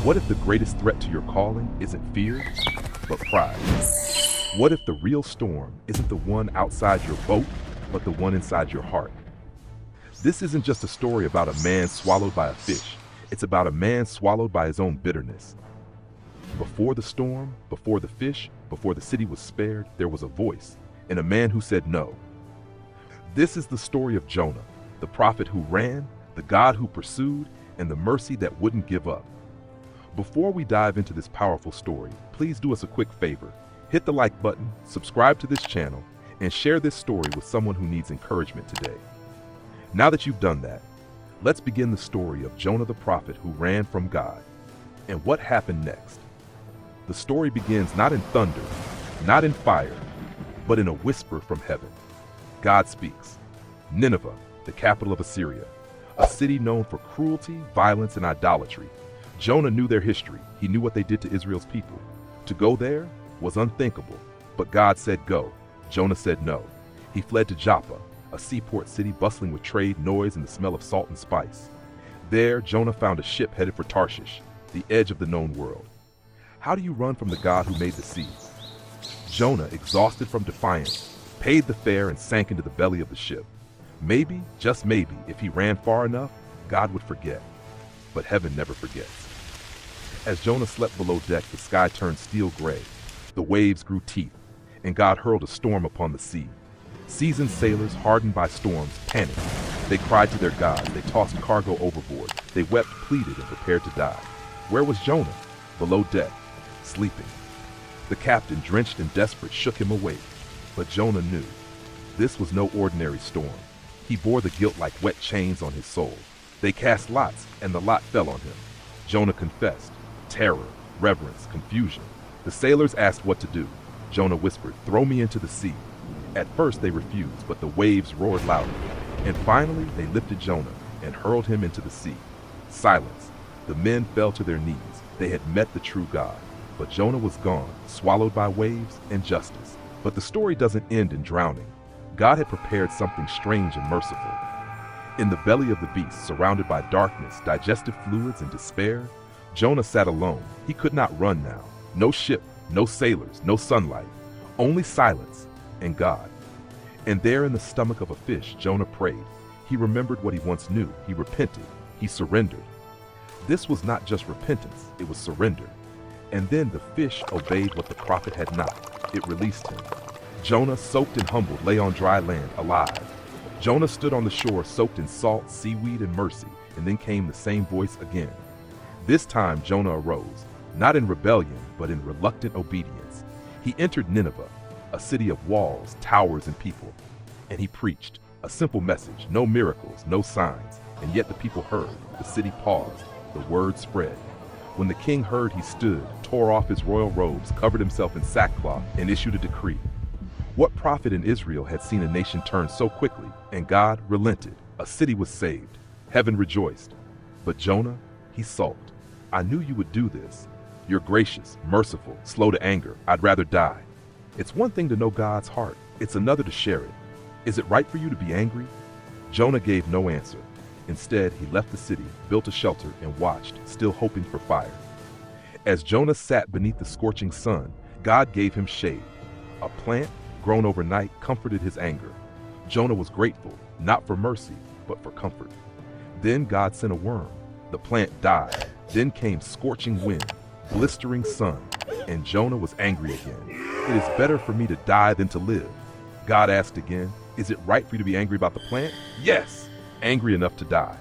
What if the greatest threat to your calling isn't fear, but pride? What if the real storm isn't the one outside your boat, but the one inside your heart? This isn't just a story about a man swallowed by a fish. It's about a man swallowed by his own bitterness. Before the storm, before the fish, before the city was spared, there was a voice, and a man who said no. This is the story of Jonah, the prophet who ran, the God who pursued, and the mercy that wouldn't give up. Before we dive into this powerful story, please do us a quick favor. Hit the like button, subscribe to this channel, and share this story with someone who needs encouragement today. Now that you've done that, let's begin the story of Jonah the prophet who ran from God. And what happened next? The story begins not in thunder, not in fire, but in a whisper from heaven. God speaks. Nineveh, the capital of Assyria, a city known for cruelty, violence, and idolatry. Jonah knew their history. He knew what they did to Israel's people. To go there was unthinkable, but God said go. Jonah said no. He fled to Joppa, a seaport city bustling with trade, noise, and the smell of salt and spice. There, Jonah found a ship headed for Tarshish, the edge of the known world. How do you run from the God who made the sea? Jonah, exhausted from defiance, paid the fare and sank into the belly of the ship. Maybe, just maybe, if he ran far enough, God would forget. But heaven never forgets. As Jonah slept below deck, the sky turned steel gray. The waves grew teeth, and God hurled a storm upon the sea. Seasoned sailors, hardened by storms, panicked. They cried to their God. They tossed cargo overboard. They wept, pleaded, and prepared to die. Where was Jonah? Below deck, sleeping. The captain, drenched and desperate, shook him awake. But Jonah knew. This was no ordinary storm. He bore the guilt like wet chains on his soul. They cast lots, and the lot fell on him. Jonah confessed. Terror, reverence, confusion. The sailors asked what to do. Jonah whispered, "Throw me into the sea." At first they refused, but the waves roared louder. And finally they lifted Jonah and hurled him into the sea. Silence. The men fell to their knees. They had met the true God. But Jonah was gone, swallowed by waves and justice. But the story doesn't end in drowning. God had prepared something strange and merciful. In the belly of the beast, surrounded by darkness, digestive fluids, and despair, Jonah sat alone. He could not run now. No ship, no sailors, no sunlight, only silence and God. And there in the stomach of a fish, Jonah prayed. He remembered what he once knew. He repented. He surrendered. This was not just repentance, it was surrender. And then the fish obeyed what the prophet had not. It released him. Jonah, soaked and humbled, lay on dry land, alive. Jonah stood on the shore, soaked in salt, seaweed, and mercy, and then came the same voice again. This time Jonah arose, not in rebellion, but in reluctant obedience. He entered Nineveh, a city of walls, towers, and people, and he preached a simple message, no miracles, no signs, and yet the people heard. The city paused, the word spread. When the king heard, he stood, tore off his royal robes, covered himself in sackcloth, and issued a decree. What prophet in Israel had seen a nation turn so quickly? And God relented. A city was saved. Heaven rejoiced. But Jonah, he sulked. "I knew you would do this. You're gracious, merciful, slow to anger. I'd rather die." It's one thing to know God's heart. It's another to share it. Is it right for you to be angry? Jonah gave no answer. Instead, he left the city, built a shelter, and watched, still hoping for fire. As Jonah sat beneath the scorching sun, God gave him shade. A plant, grown overnight, comforted his anger. Jonah was grateful, not for mercy, but for comfort. Then God sent a worm. The plant died. Then came scorching wind, blistering sun, and Jonah was angry again. "It is better for me to die than to live." God asked again, "Is it right for you to be angry about the plant?" "Yes," angry enough to die.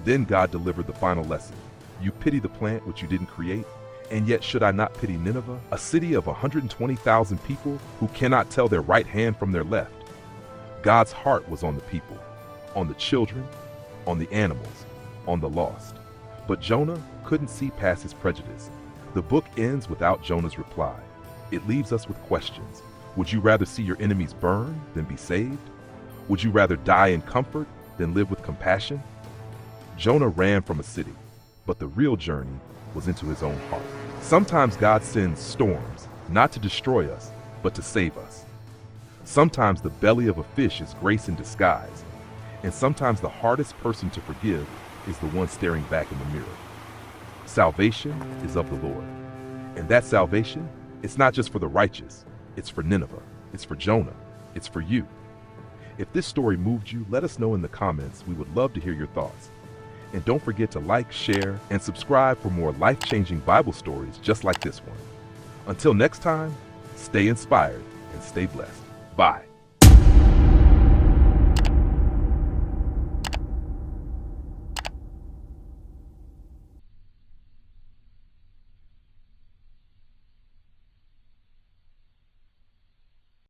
Then God delivered the final lesson. "You pity the plant which you didn't create, and yet should I not pity Nineveh, a city of 120,000 people who cannot tell their right hand from their left?" God's heart was on the people, on the children, on the animals, on the lost. But Jonah couldn't see past his prejudice. The book ends without Jonah's reply. It leaves us with questions. Would you rather see your enemies burn than be saved? Would you rather die in comfort than live with compassion? Jonah ran from a city, but the real journey was into his own heart. Sometimes God sends storms, not to destroy us, but to save us. Sometimes the belly of a fish is grace in disguise, and sometimes the hardest person to forgive is the one staring back in the mirror. Salvation is of the Lord. And that salvation, it's not just for the righteous. It's for Nineveh. It's for Jonah. It's for you. If this story moved you, let us know in the comments. We would love to hear your thoughts. And don't forget to like, share, and subscribe for more life-changing Bible stories just like this one. Until next time, stay inspired and stay blessed. Bye.